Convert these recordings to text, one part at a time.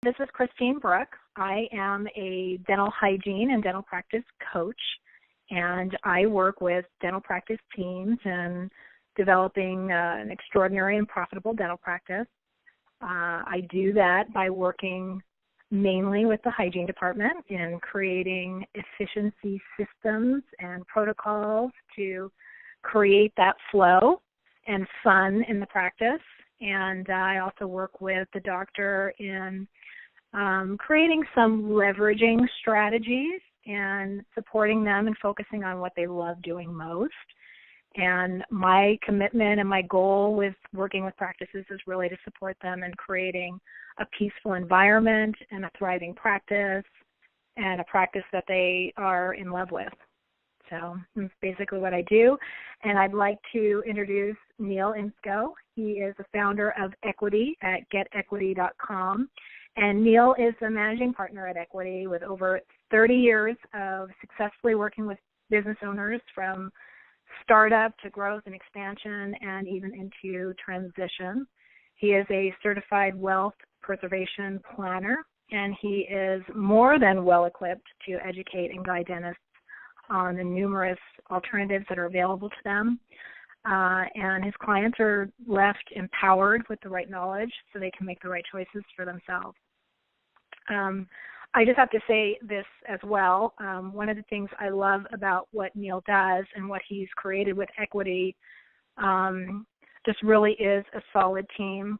This is Christine Brooke. I am a dental hygiene and dental practice coach, and I work with dental practice teams in developing an extraordinary and profitable dental practice. I do that by working mainly with the hygiene department in creating efficiency systems and protocols to create that flow and fun in the practice. And I also work with the doctor in creating some leveraging strategies and supporting them and focusing on what they love doing most. And my commitment and my goal with working with practices is really to support them in creating a peaceful environment and a thriving practice and a practice that they are in love with. So that's basically what I do. And I'd like to introduce Neal Inscoe. He is the founder of Equity at getequity.com. And Neal is the managing partner at Equity with over 30 years of successfully working with business owners from startup to growth and expansion and even into transition. He is a certified wealth preservation planner, and he is more than well equipped to educate and guide dentists on the numerous alternatives that are available to them. And his clients are left empowered with the right knowledge so they can make the right choices for themselves. I just have to say this as well. One of the things I love about what Neal does and what he's created with Equity just really is a solid team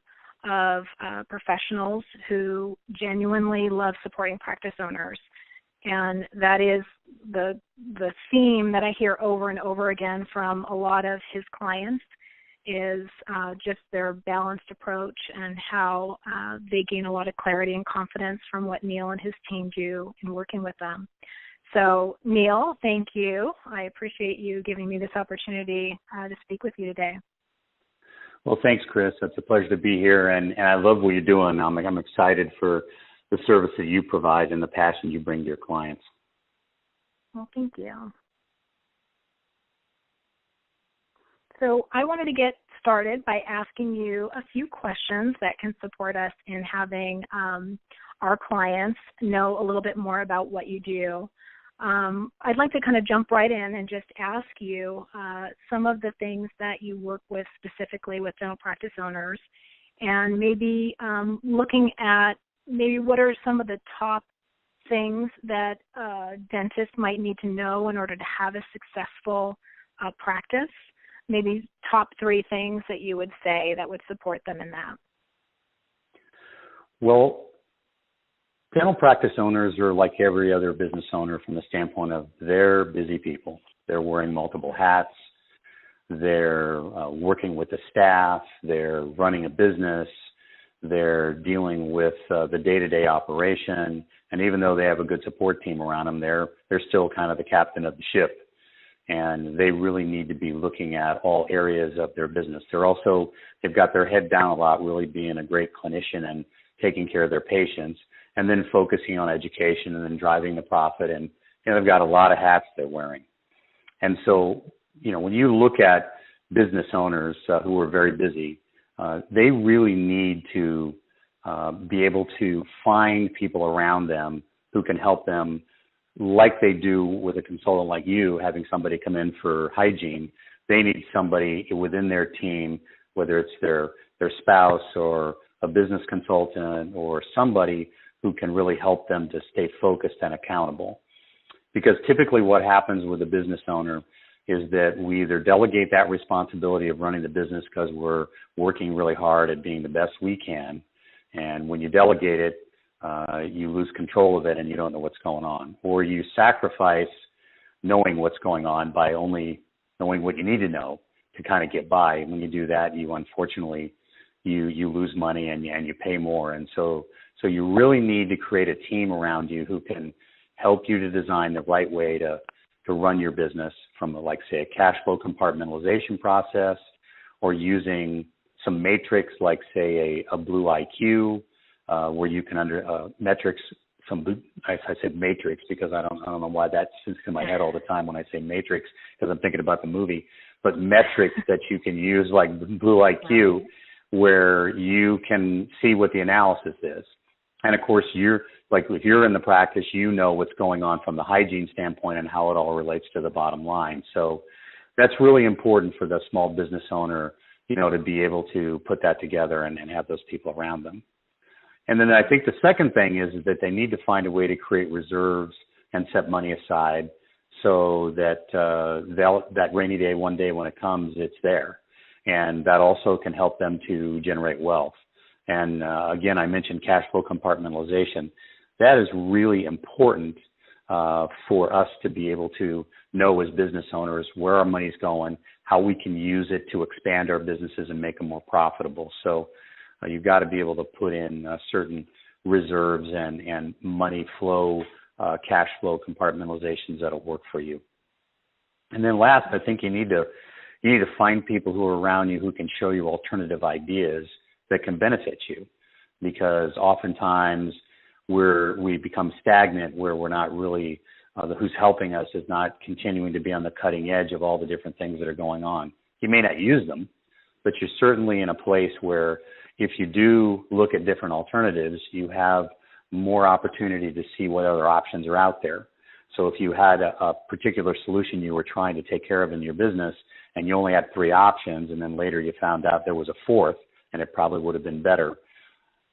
of professionals who genuinely love supporting practice owners. And that is the theme that I hear over and over again from a lot of his clients is just their balanced approach and how they gain a lot of clarity and confidence from what Neal and his team do in working with them. So, Neal, thank you. I appreciate you giving me this opportunity to speak with you today. Well, thanks, Chris. It's a pleasure to be here, and I love what you're doing. I'm excited for the service that you provide and the passion you bring to your clients. Well, thank you. So I wanted to get started by asking you a few questions that can support us in having our clients know a little bit more about what you do. I'd like to kind of jump right in and just ask you some of the things that you work with specifically with dental practice owners, and maybe looking at maybe what are some of the top things that dentists might need to know in order to have a successful practice. Maybe top 3 things that you would say that would support them in that. Well, dental practice owners are like every other business owner from the standpoint of they're busy people. They're wearing multiple hats. They're working with the staff. They're running a business. They're dealing with the day-to-day operation. And even though they have a good support team around them, they're still kind of the captain of the ship. And they really need to be looking at all areas of their business. They've got their head down a lot, really being a great clinician and taking care of their patients, and then focusing on education and then driving the profit. And they've got a lot of hats they're wearing. And so, when you look at business owners who are very busy, they really need to be able to find people around them who can help them, like they do with a consultant like you, having somebody come in for hygiene. They need somebody within their team, whether it's their spouse or a business consultant or somebody who can really help them to stay focused and accountable. Because typically what happens with a business owner is that we either delegate that responsibility of running the business because we're working really hard at being the best we can. And when you delegate it, you lose control of it and you don't know what's going on. Or you sacrifice knowing what's going on by only knowing what you need to know to kind of get by. And when you do that, you unfortunately, you lose money and you pay more. And so you really need to create a team around you who can help you to design the right way to run your business from, like, say, a cash flow compartmentalization process, or using some matrix like, say, a Blue IQ, where you can metrics. I said matrix because I don't know why that sits in my head all the time when I say matrix, because I'm thinking about the movie. But metrics that you can use like Blue IQ, where you can see what the analysis is. And of course, if you're in the practice, you know what's going on from the hygiene standpoint and how it all relates to the bottom line. So that's really important for the small business owner, to be able to put that together and have those people around them. And then I think the second thing is that they need to find a way to create reserves and set money aside so that that rainy day, one day when it comes, it's there. And that also can help them to generate wealth. And again, I mentioned cash flow compartmentalization. That is really important for us to be able to know as business owners where our money's going, how we can use it to expand our businesses and make them more profitable. So you've got to be able to put in certain reserves and money flow, cash flow compartmentalizations that'll work for you. And then last, I think you need to find people who are around you who can show you alternative ideas that can benefit you, because oftentimes we become stagnant where we're not really, who's helping us is not continuing to be on the cutting edge of all the different things that are going on. You may not use them, but you're certainly in a place where if you do look at different alternatives, you have more opportunity to see what other options are out there. So if you had a particular solution you were trying to take care of in your business and you only had 3 options, and then later you found out there was a 4th and it probably would have been better,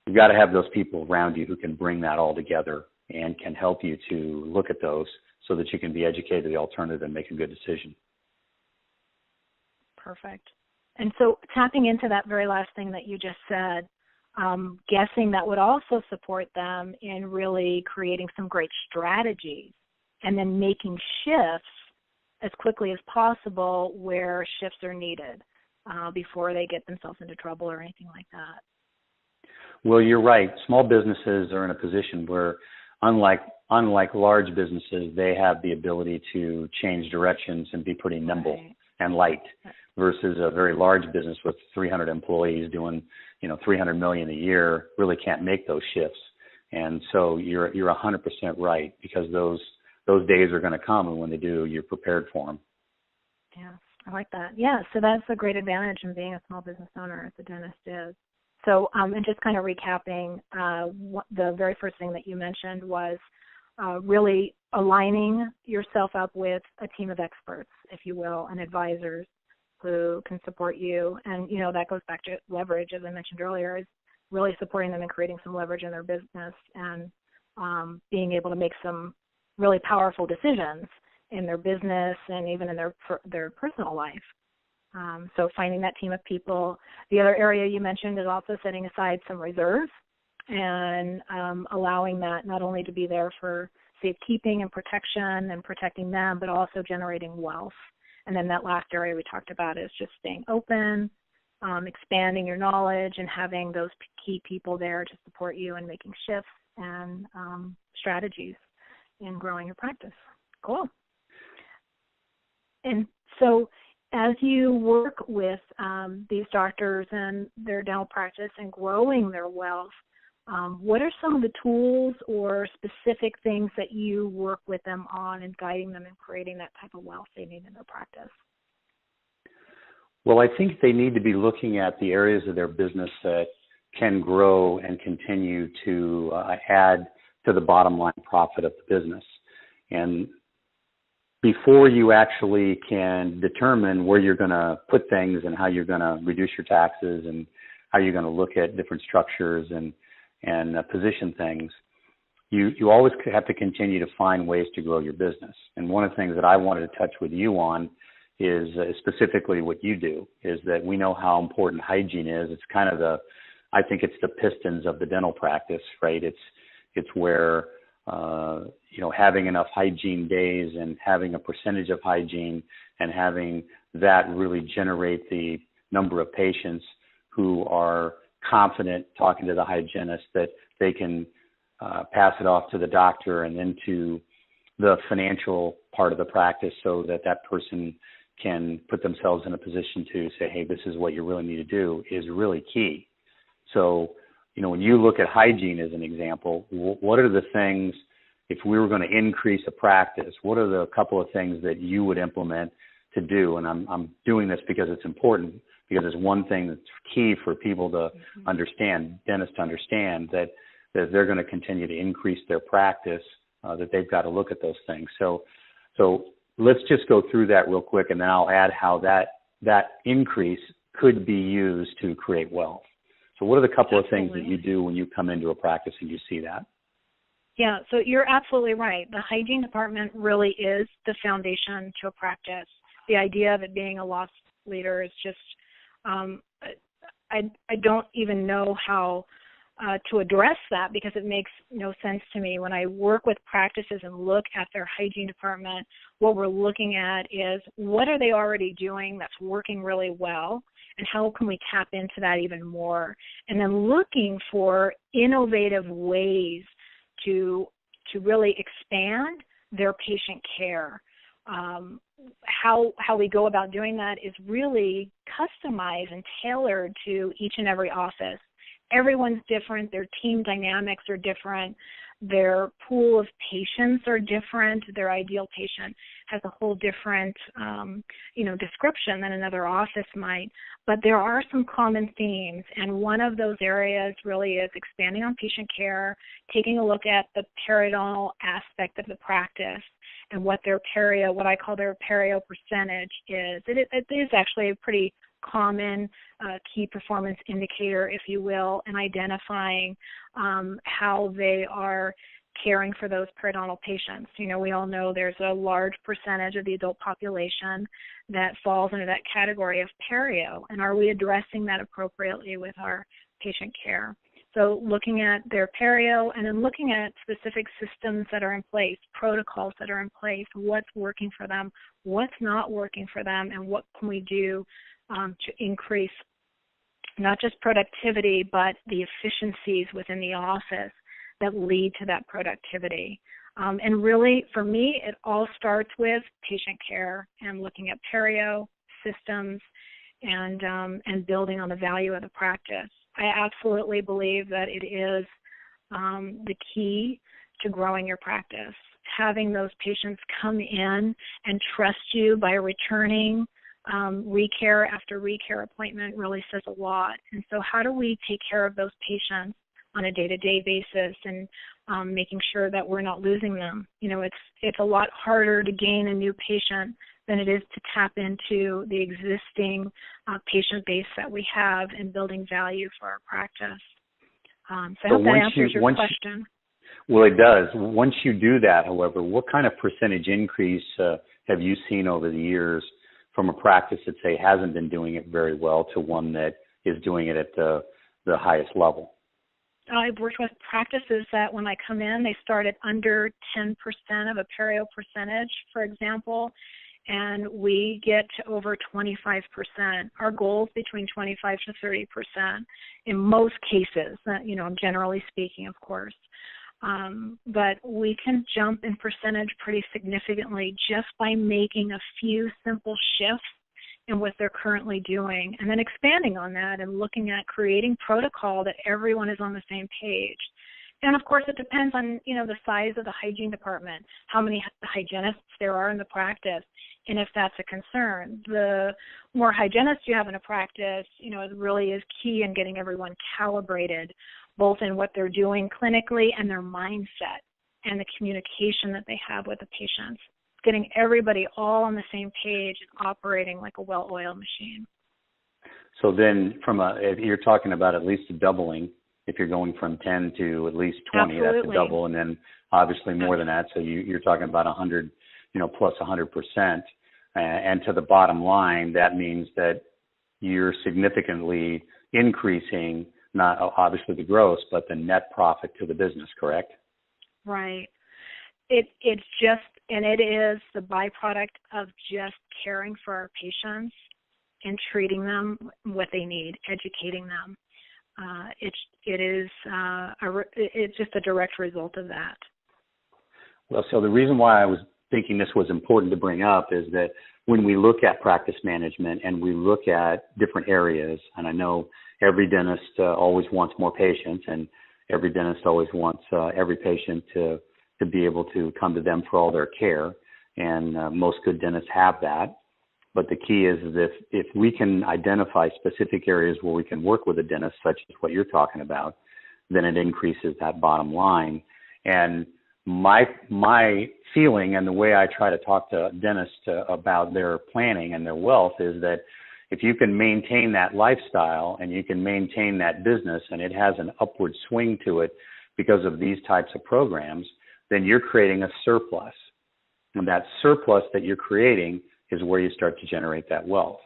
you've got to have those people around you who can bring that all together and can help you to look at those so that you can be educated to the alternative and make a good decision. Perfect. And so tapping into that very last thing that you just said, guessing that would also support them in really creating some great strategies and then making shifts as quickly as possible where shifts are needed before they get themselves into trouble or anything like that. Well, you're right. Small businesses are in a position where, unlike large businesses, they have the ability to change directions and be pretty nimble and light, versus a very large business with 300 employees doing, $300 million a year really can't make those shifts. And so you're 100% right, because those days are going to come, and when they do, you're prepared for them. Yeah, I like that. Yeah, so that's a great advantage in being a small business owner, as a dentist is. So, and just kind of recapping, the very first thing that you mentioned was really aligning yourself up with a team of experts, if you will, and advisors who can support you. And, that goes back to leverage, as I mentioned earlier, is really supporting them and creating some leverage in their business and being able to make some really powerful decisions in their business and even in their personal life. So finding that team of people. The other area you mentioned is also setting aside some reserves and allowing that not only to be there for safekeeping and protection and protecting them, but also generating wealth. And then that last area we talked about is just staying open, expanding your knowledge, and having those key people there to support you in making shifts and strategies in growing your practice. Cool. And so as you work with these doctors and their dental practice and growing their wealth, what are some of the tools or specific things that you work with them on in guiding them in creating that type of wealth they need in their practice? Well, I think they need to be looking at the areas of their business that can grow and continue to add to the bottom line profit of the business. And before you actually can determine where you're going to put things and how you're going to reduce your taxes and how you're going to look at different structures and position things, you always have to continue to find ways to grow your business. And one of the things that I wanted to touch with you on is specifically what you do, is that we know how important hygiene is. It's kind of I think it's the pistons of the dental practice, right? It's where, having enough hygiene days and having a percentage of hygiene and having that really generate the number of patients who are confident talking to the hygienist that they can pass it off to the doctor and then to the financial part of the practice so that person can put themselves in a position to say, hey, this is what you really need to do, is really key. So, when you look at hygiene as an example, what are the things, if we were going to increase a practice, what are the couple of things that you would implement to do? And I'm doing this because it's important, because it's one thing that's key for people to understand, dentists to understand, that as they're going to continue to increase their practice, that they've got to look at those things. So let's just go through that real quick, and then I'll add how that increase could be used to create wealth. So what are the couple of things that you do when you come into a practice and you see that? Yeah, so you're absolutely right. The hygiene department really is the foundation to a practice. The idea of it being a loss leader is just, I don't even know how to address that, because it makes no sense to me. When I work with practices and look at their hygiene department, what we're looking at is what are they already doing that's working really well, and how can we tap into that even more? And then looking for innovative ways to really expand their patient care. How we go about doing that is really customized and tailored to each and every office. Everyone's different. Their team dynamics are different. Their pool of patients are different. Their ideal patient has a whole different, description than another office might. But there are some common themes, and one of those areas really is expanding on patient care, taking a look at the periodontal aspect of the practice and what what I call their perio percentage is. It is actually a pretty common key performance indicator, if you will, in identifying how they are caring for those periodontal patients. We all know there's a large percentage of the adult population that falls into that category of perio, and are we addressing that appropriately with our patient care? So looking at their perio, and then looking at specific systems that are in place, protocols that are in place, what's working for them, what's not working for them, and what can we do to increase not just productivity, but the efficiencies within the office that lead to that productivity. And really, for me, it all starts with patient care and looking at perio systems and building on the value of the practice. I absolutely believe that it is the key to growing your practice. Having those patients come in and trust you by returning recare after recare appointment really says a lot. And so how do we take care of those patients on a day-to-day basis and making sure that we're not losing them? It's a lot harder to gain a new patient than it is to tap into the existing patient base that we have and building value for our practice. So I hope that answers your question. Well, it does. Once you do that, however, what kind of percentage increase have you seen over the years from a practice that, say, hasn't been doing it very well to one that is doing it at the highest level? I've worked with practices that when I come in, they start at under 10% of a perio percentage, for example, and we get to over 25%. Our goal is between 25 to 30% in most cases, I'm generally speaking, of course. But we can jump in percentage pretty significantly just by making a few simple shifts in what they're currently doing, and then expanding on that and looking at creating protocol that everyone is on the same page. And of course, it depends on, the size of the hygiene department, how many hygienists there are in the practice, and if that's a concern. The more hygienists you have in a practice, it really is key in getting everyone calibrated, both in what they're doing clinically and their mindset and the communication that they have with the patients. Getting everybody all on the same page and operating like a well-oiled machine. So then you're talking about at least a doubling. If you're going from 10 to at least 20, Absolutely. That's a double, and then obviously more than that. So you're talking about 100, plus 100%. And to the bottom line, that means that you're significantly increasing not obviously the gross, but the net profit to the business, correct? Right. It's just, and it is the byproduct of just caring for our patients and treating them what they need, educating them. It's just a direct result of that. Well, so the reason why I was thinking this was important to bring up is that when we look at practice management and we look at different areas, and I know every dentist always wants more patients, and every dentist always wants every patient to be able to come to them for all their care, and most good dentists have that. But the key is if we can identify specific areas where we can work with a dentist, such as what you're talking about, then it increases that bottom line. And my feeling and the way I try to talk to dentists about their planning and their wealth is that if you can maintain that lifestyle and you can maintain that business and it has an upward swing to it because of these types of programs, then you're creating a surplus. And that surplus that you're creating is where you start to generate that wealth.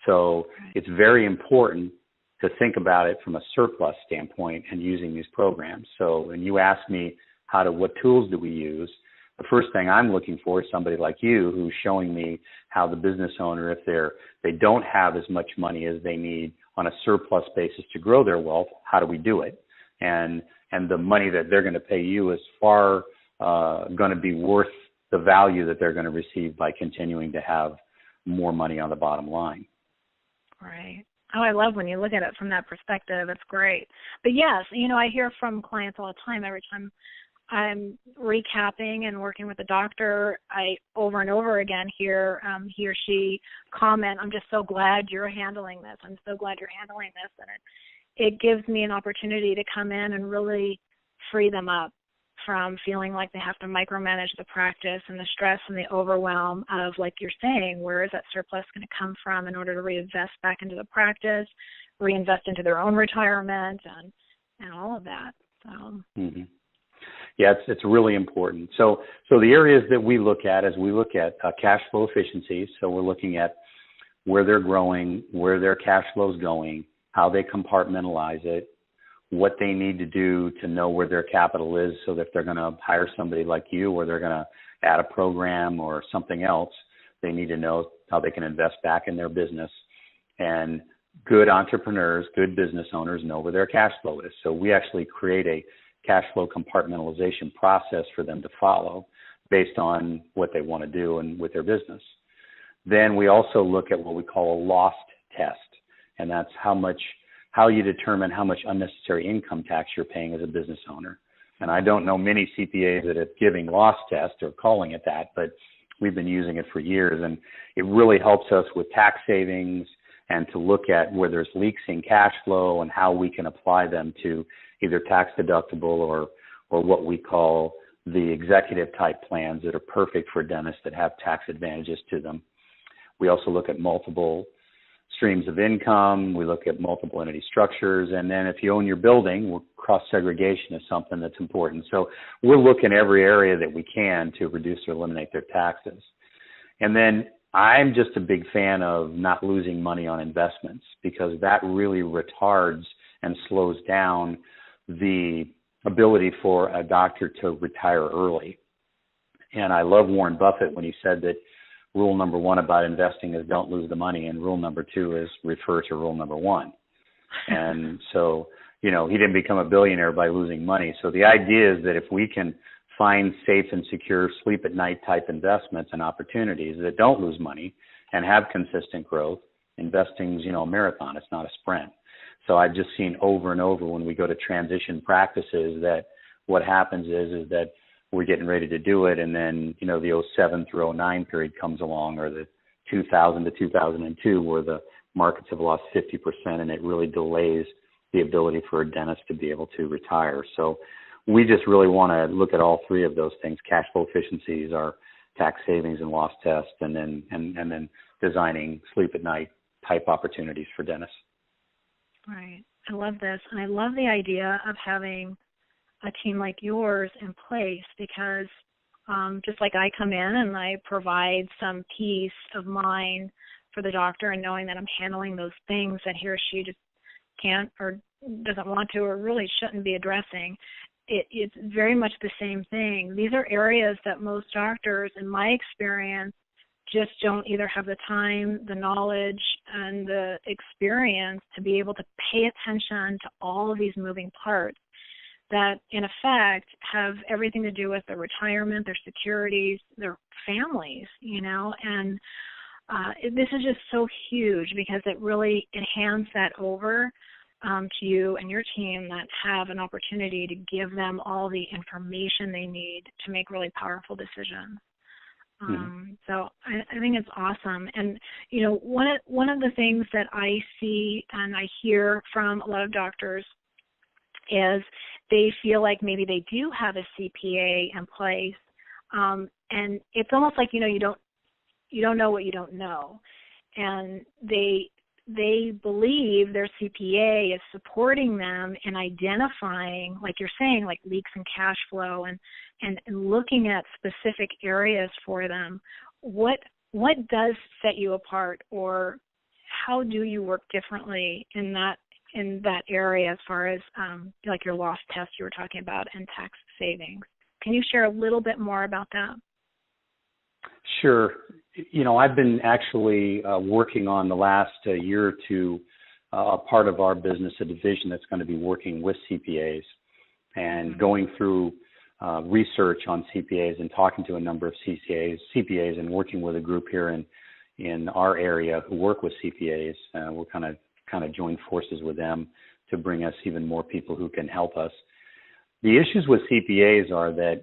So it's very important to think about it from a surplus standpoint and using these programs. So when you ask me what tools do we use, the first thing I'm looking for is somebody like you who's showing me how the business owner, if they don't have as much money as they need on a surplus basis to grow their wealth, how do we do it? And the money that they're going to pay you is far going to be worth the value that they're going to receive by continuing to have more money on the bottom line. Right. Oh, I love when you look at it from that perspective. It's great. But yes, I hear from clients all the time. Every time I'm recapping and working with a doctor, I over and over again hear he or she comment, "I'm just so glad you're handling this. I'm so glad you're handling this." And it gives me an opportunity to come in and really free them up from feeling like they have to micromanage the practice and the stress and the overwhelm of, like you're saying, where is that surplus going to come from in order to reinvest back into the practice, reinvest into their own retirement, and all of that. So. Mm-hmm. Yeah, it's really important. So the areas that we look at is we look at cash flow efficiencies. So we're looking at where they're growing, where their cash flow is going, how they compartmentalize it, what they need to do to know where their capital is so that if they're going to hire somebody like you or they're going to add a program or something else, they need to know how they can invest back in their business. And good entrepreneurs, good business owners know where their cash flow is. So we actually create a cash flow compartmentalization process for them to follow based on what they want to do and with their business. Then we also look at what we call a lost test, and that's how you determine how much unnecessary income tax you're paying as a business owner. And I don't know many CPAs that are giving loss test or calling it that, but we've been using it for years, and it really helps us with tax savings and to look at where there's leaks in cash flow and how we can apply them to either tax deductible or what we call the executive type plans that are perfect for dentists that have tax advantages to them. We also look at multiple streams of income. We look at multiple entity structures. And then if you own your building, cross-segregation is something that's important. So we're looking every area that we can to reduce or eliminate their taxes. And then I'm just a big fan of not losing money on investments because that really retards and slows down the ability for a doctor to retire early. And I love Warren Buffett when he said that rule number one about investing is don't lose the money, and rule number two is refer to rule number one. And so, he didn't become a billionaire by losing money. So the idea is that if we can find safe and secure sleep at night type investments and opportunities that don't lose money and have consistent growth, investing's, a marathon. It's not a sprint. So I've just seen over and over when we go to transition practices that what happens is that we're getting ready to do it, and then, the 07 through 09 period comes along, or the 2000 to 2002, where the markets have lost 50%, and it really delays the ability for a dentist to be able to retire. So we just really want to look at all three of those things: cash flow efficiencies, our tax savings and loss test, and then designing sleep at night type opportunities for dentists. Right. I love this. And I love the idea of having a team like yours in place because just like I come in and I provide some peace of mind for the doctor and knowing that I'm handling those things that he or she just can't or doesn't want to or really shouldn't be addressing, it's very much the same thing. These are areas that most doctors, in my experience, just don't either have the time, the knowledge, and the experience to be able to pay attention to all of these moving parts that, in effect, have everything to do with their retirement, their securities, their families, and this is just so huge because it really hands that over to you and your team that have an opportunity to give them all the information they need to make really powerful decisions. So I think it's awesome. And, one of the things that I see and I hear from a lot of doctors is they feel like maybe they do have a CPA in place, and it's almost like, you don't know what you don't know, and they believe their CPA is supporting them in identifying, like you're saying, like leaks in cash flow and looking at specific areas for them. What does set you apart, or how do you work differently in that area as far as like your loss test you were talking about and tax savings? Can you share a little bit more about that? Sure. I've been actually working on the last year or two a part of our business, a division that's going to be working with CPAs and going through research on CPAs and talking to a number of CPAs and working with a group here in our area who work with CPAs. We're kind of join forces with them to bring us even more people who can help us. The issues with CPAs are that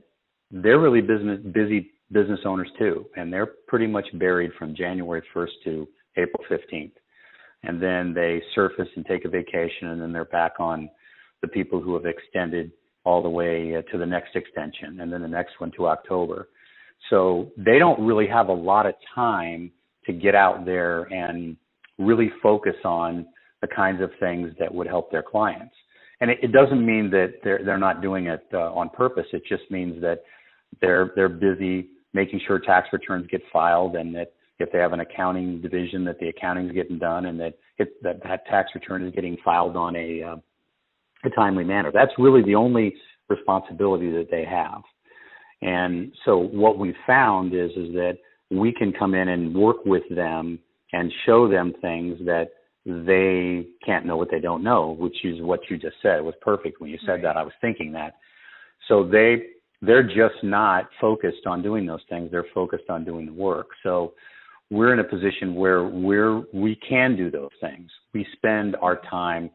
they're really busy business owners too, and they're pretty much buried from January 1st to April 15th. And then they surface and take a vacation, and then they're back on the people who have extended all the way to the next extension, and then the next one to October. So they don't really have a lot of time to get out there and really focus on the kinds of things that would help their clients. And it doesn't mean that they're not doing it on purpose. It just means that they're busy making sure tax returns get filed, and that if they have an accounting division, that the accounting is getting done, and that tax return is getting filed on a timely manner. That's really the only responsibility that they have. And so what we've found is that we can come in and work with them and show them things that they can't know what they don't know, which is what you just said. It was perfect when you said that. I was thinking that. So they're just not focused on doing those things. They're focused on doing the work. So we're in a position where we can do those things. We spend our time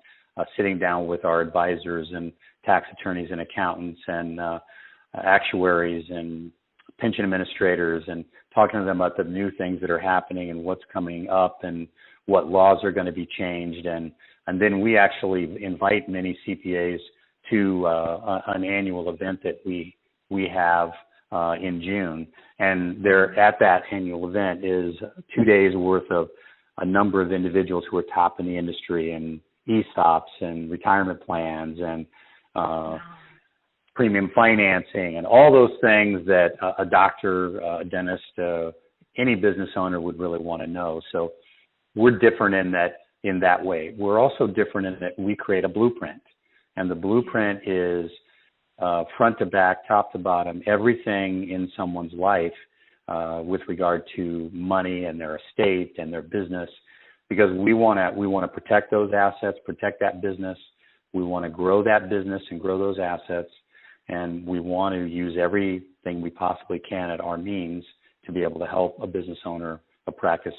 sitting down with our advisors and tax attorneys and accountants and actuaries and pension administrators and talking to them about the new things that are happening and what's coming up and what laws are going to be changed. And then we actually invite many CPAs to an annual event that we have in June. And there at that annual event is 2 days worth of a number of individuals who are top in the industry, and ESOPs and retirement plans and premium financing and all those things that a doctor, a dentist, any business owner would really want to know. So we're different in that way. We're also different in that we create a blueprint, and the blueprint is front to back, top to bottom, everything in someone's life with regard to money and their estate and their business, because we want to protect those assets, protect that business. We want to grow that business and grow those assets, and we want to use everything we possibly can at our means to be able to help a business owner, a practice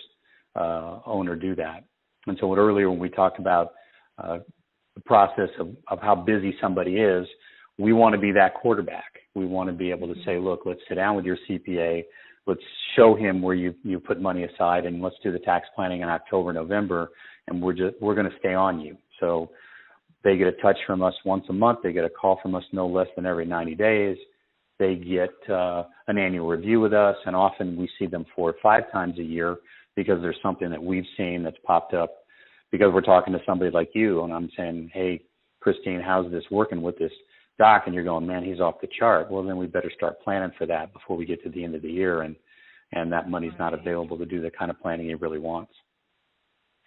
owner do that. And so earlier when we talked about the process of how busy somebody is, we want to be that quarterback. We want to be able to say, look, let's sit down with your CPA. Let's show him where you put money aside, and let's do the tax planning in October, November, and we're going to stay on you. So they get a touch from us once a month. They get a call from us no less than every 90 days. They get an annual review with us, and often we see them 4 or 5 times a year because there's something that we've seen that's popped up because we're talking to somebody like you, and I'm saying, hey, Christine, how's this working with this doc? And you're going, man, he's off the chart. Well, then we better start planning for that before we get to the end of the year, and that money's not available to do the kind of planning he really wants.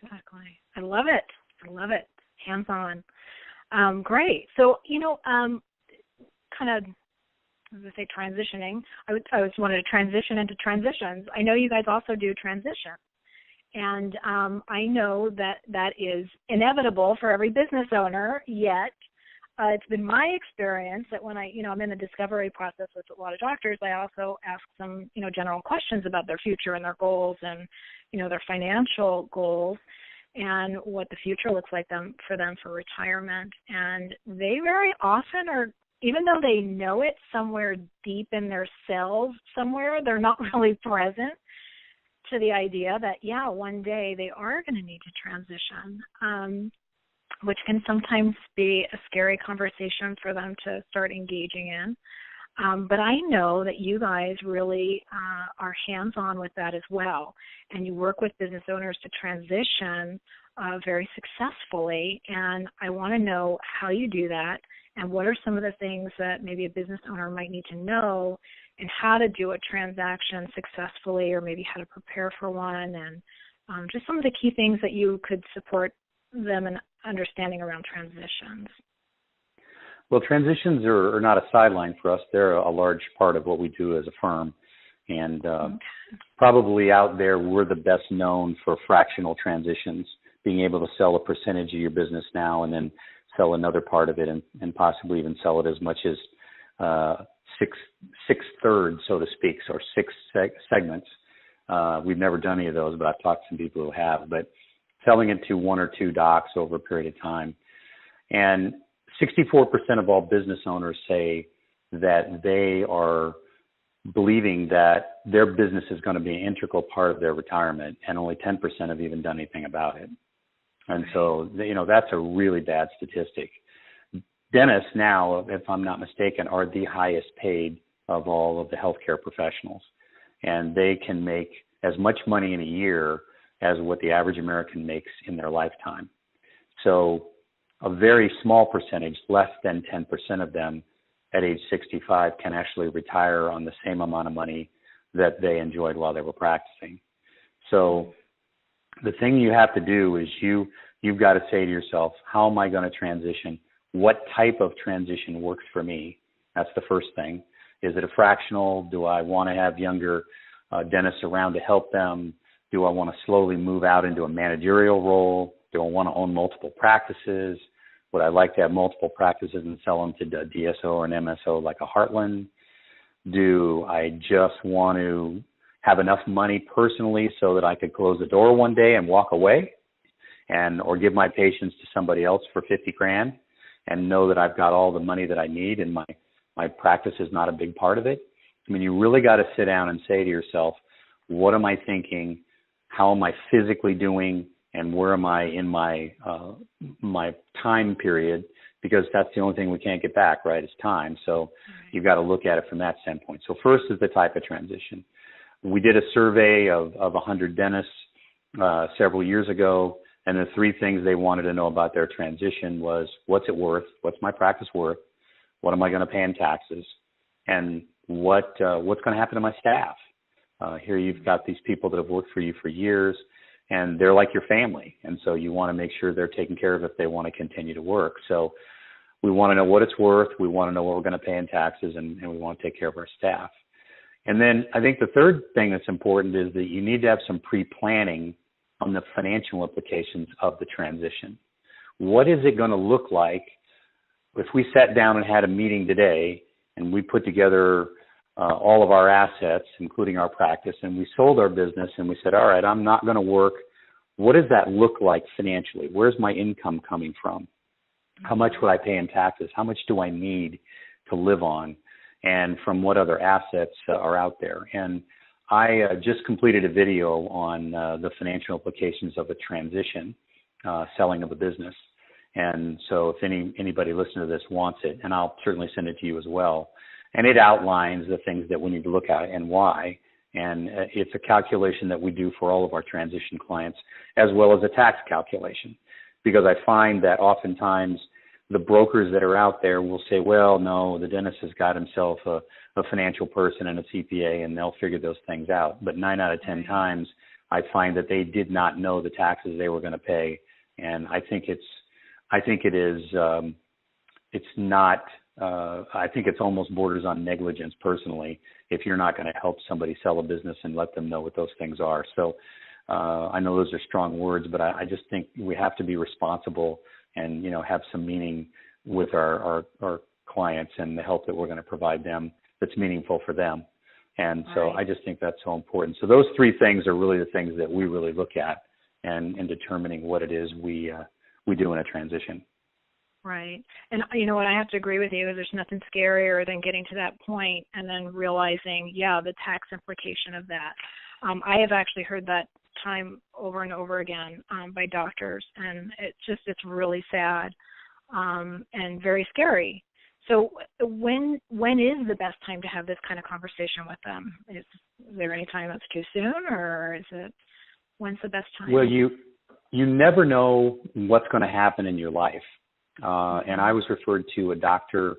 Exactly. I love it. Hands on. Great. So, kind of, as I say, transitioning, I was wanted to transition into transitions. I know you guys also do transitions. And I know that is inevitable for every business owner, yet it's been my experience that when I'm in the discovery process with a lot of doctors, I also ask them, general questions about their future and their goals and, their financial goals and what the future looks like for them for retirement. And they very often are, even though they know it somewhere deep in their cells somewhere, they're not really present to the idea that, one day they are going to need to transition. which can sometimes be a scary conversation for them to start engaging in. But I know that you guys really are hands-on with that as well, and you work with business owners to transition very successfully, and I want to know how you do that and what are some of the things that maybe a business owner might need to know and how to do a transaction successfully, or maybe how to prepare for one, and just some of the key things that you could support them in understanding around transitions. Well, transitions are not a sideline for us. They're a large part of what we do as a firm. And probably out there, we're the best known for fractional transitions, being able to sell a percentage of your business now and then sell another part of it, and possibly even sell it as much as six-thirds, so to speak, or six segments. We've never done any of those, but I've talked to some people who have. But selling it to one or two docs over a period of time. And 64% of all business owners say that they are believing that their business is going to be an integral part of their retirement, and only 10% have even done anything about it. And so, that's a really bad statistic. Dentists now, if I'm not mistaken, are the highest paid of all of the healthcare professionals. And they can make as much money in a year as what the average American makes in their lifetime. So a very small percentage, less than 10% of them at age 65 can actually retire on the same amount of money that they enjoyed while they were practicing. So the thing you have to do is you've got to say to yourself, how am I going to transition? What type of transition works for me? That's the first thing. Is it a fractional? Do I want to have younger dentists around to help them? Do I want to slowly move out into a managerial role? Do I want to own multiple practices? Would I like to have multiple practices and sell them to a DSO or an MSO like a Heartland? Do I just want to have enough money personally so that I could close the door one day and walk away, or give my patients to somebody else for $50,000 and know that I've got all the money that I need and my practice is not a big part of it? I mean, you really got to sit down and say to yourself, what am I thinking? How am I physically doing? And where am I in my time period? Because that's the only thing we can't get back, right, is time. So you've got to look at it from that standpoint. So first is the type of transition. We did a survey of 100 dentists several years ago, and the three things they wanted to know about their transition was, what's it worth? What's my practice worth? What am I going to pay in taxes? And what's going to happen to my staff? Here you've got these people that have worked for you for years, and they're like your family. And so you want to make sure they're taken care of if they want to continue to work. So we want to know what it's worth. We want to know what we're going to pay in taxes, and we want to take care of our staff. And then I think the third thing that's important is that you need to have some pre-planning on the financial implications of the transition. What is it going to look like if we sat down and had a meeting today and we put together all of our assets, including our practice, and we sold our business and we said, all right, I'm not going to work. What does that look like financially? Where's my income coming from? How much would I pay in taxes? How much do I need to live on? And from what other assets are out there? And I just completed a video on the financial implications of a transition, selling of a business. And so if anybody listening to this wants it, and I'll certainly send it to you as well. And it outlines the things that we need to look at and why. And it's a calculation that we do for all of our transition clients, as well as a tax calculation. Because I find that oftentimes the brokers that are out there will say, well, no, the dentist has got himself a financial person and a CPA, and they'll figure those things out. But 9 out of 10 times, I find that they did not know the taxes they were going to pay. And I think it's almost borders on negligence personally if you're not going to help somebody sell a business and let them know what those things are. So I know those are strong words, but I just think we have to be responsible and, have some meaning with our clients and the help that we're going to provide them that's meaningful for them. And so I just think that's so important. So those three things are really the things that we really look at and in determining what it is we do in a transition. Right. And you know what, I have to agree with you. There's nothing scarier than getting to that point and then realizing, the tax implication of that. I have actually heard that time over and over again by doctors, and it's really sad and very scary. So when is the best time to have this kind of conversation with them? Is there any time that's too soon, or when's the best time? Well, you never know what's going to happen in your life. And I was referred to a doctor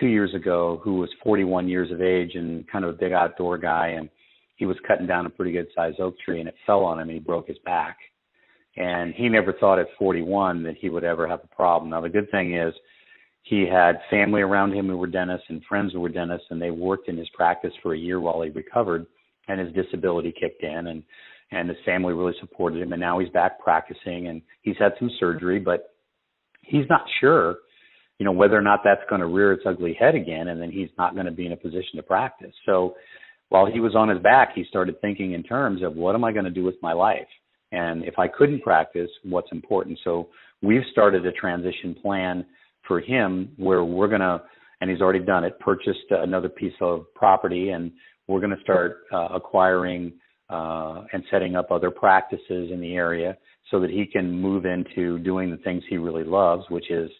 2 years ago who was 41 years of age and kind of a big outdoor guy, and he was cutting down a pretty good-sized oak tree, and it fell on him, and he broke his back. And he never thought at 41 that he would ever have a problem. Now, the good thing is he had family around him who were dentists and friends who were dentists, and they worked in his practice for a year while he recovered, and his disability kicked in, and his family really supported him, and now he's back practicing, and he's had some surgery, but he's not sure, whether or not that's going to rear its ugly head again, and then he's not going to be in a position to practice. So while he was on his back, he started thinking in terms of, what am I going to do with my life? And if I couldn't practice, what's important? So we've started a transition plan for him where we're going to, and he's already done it, purchased another piece of property, and we're going to start acquiring and setting up other practices in the area so that he can move into doing the things he really loves, which is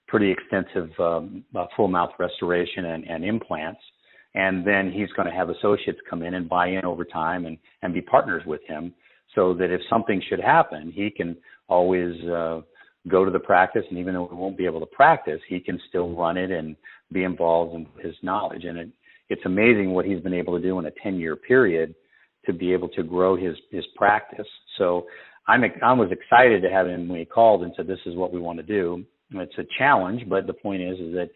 pretty extensive full mouth restoration and implants. And then he's going to have associates come in and buy in over time and be partners with him so that if something should happen, he can always go to the practice, and even though he won't be able to practice, he can still run it and be involved in his knowledge. And it's amazing what he's been able to do in a 10-year period to be able to grow his practice. So I was excited to have him when he called and said, this is what we want to do. And it's a challenge, but the point is that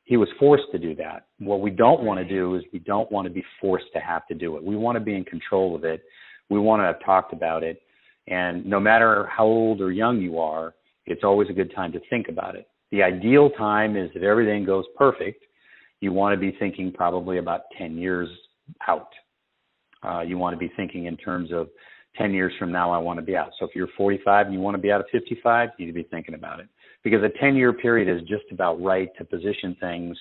he was forced to do that. What we don't want to do is we don't want to be forced to have to do it. We want to be in control of it. We want to have talked about it. And no matter how old or young you are, it's always a good time to think about it. The ideal time is if everything goes perfect, you want to be thinking probably about 10 years out. You want to be thinking in terms of 10 years from now, I want to be out. So if you're 45 and you want to be out at 55, you need to be thinking about it. Because a 10-year period is just about right to position things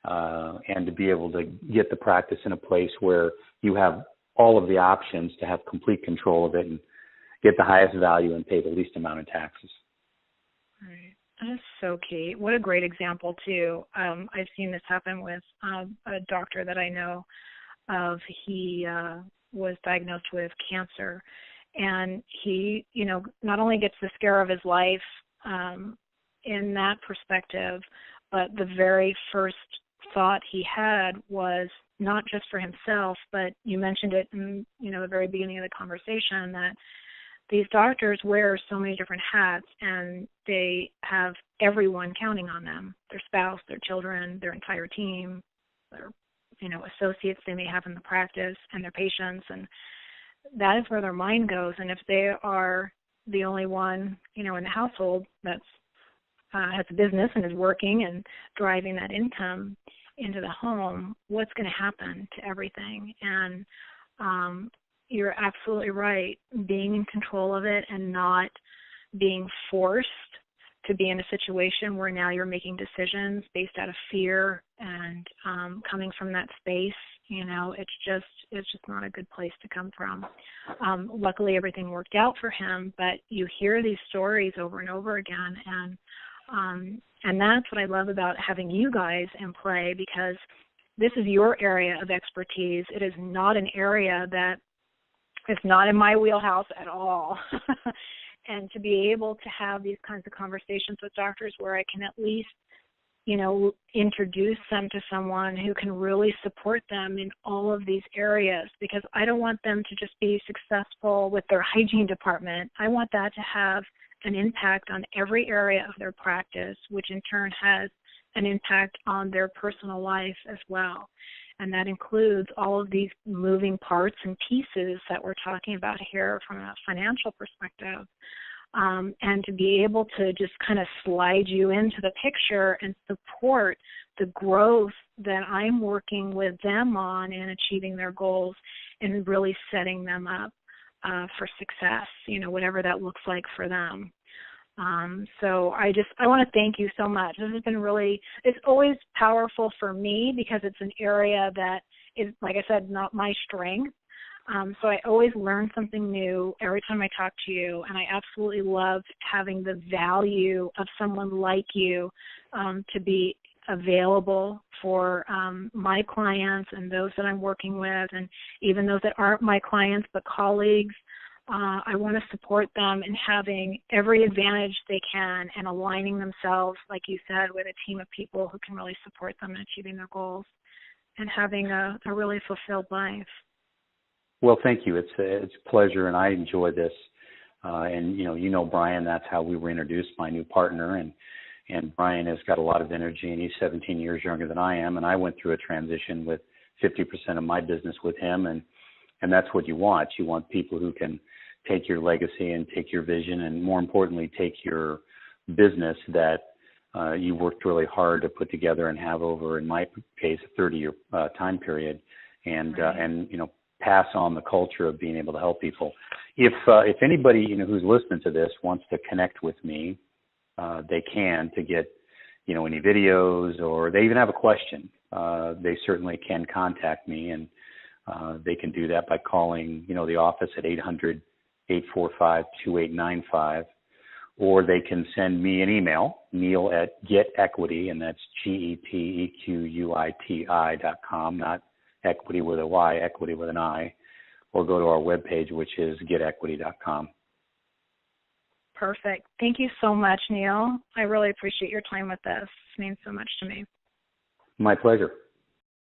and to be able to get the practice in a place where you have all of the options to have complete control of it and get the highest value and pay the least amount of taxes. Right. That's so key. What a great example, too. I've seen this happen with a doctor that I know of. He was diagnosed with cancer, and he, not only gets the scare of his life in that perspective, but the very first thought he had was not just for himself, but you mentioned it in, the very beginning of the conversation, that these doctors wear so many different hats, and they have everyone counting on them, their spouse, their children, their entire team, their associates they may have in the practice, and their patients, and that is where their mind goes. And if they are the only one, in the household that's has a business and is working and driving that income into the home, what's going to happen to everything? And you're absolutely right. Being in control of it and not being forced to be in a situation where now you're making decisions based out of fear and coming from that space, it's just not a good place to come from. Luckily, everything worked out for him, but you hear these stories over and over again, and that's what I love about having you guys in play, because this is your area of expertise. It is not an area that is not in my wheelhouse at all. And to be able to have these kinds of conversations with doctors where I can at least, introduce them to someone who can really support them in all of these areas, because I don't want them to just be successful with their hygiene department. I want that to have an impact on every area of their practice, which in turn has an impact on their personal life as well. And that includes all of these moving parts and pieces that we're talking about here from a financial perspective. And to be able to just kind of slide you into the picture and support the growth that I'm working with them on in achieving their goals and really setting them up for success, whatever that looks like for them. So I want to thank you so much. This has been it's always powerful for me because it's an area that is, like I said, not my strength. So I always learn something new every time I talk to you, and I absolutely love having the value of someone like you to be available for my clients and those that I'm working with, and even those that aren't my clients but colleagues. I want to support them in having every advantage they can and aligning themselves, like you said, with a team of people who can really support them in achieving their goals and having a really fulfilled life. Well, thank you. It's a pleasure, and I enjoy this. And you know, Brian, that's how we were introduced, my new partner. And Brian has got a lot of energy, and he's 17 years younger than I am. And I went through a transition with 50% of my business with him, and that's what you want. You want people who can take your legacy and take your vision, and more importantly, take your business that you worked really hard to put together and have over, in my case, a 30-year time period, and pass on the culture of being able to help people. If anybody who's listening to this wants to connect with me, they can, to get any videos, or they even have a question. They certainly can contact me, and they can do that by calling the office at 800-845-2895, or they can send me an email, Neal at GetEquity, and that's GetEquity.com, not equity with a Y, equity with an I, or go to our webpage, which is GetEquity.com. Perfect. Thank you so much, Neal. I really appreciate your time with us. It means so much to me. My pleasure.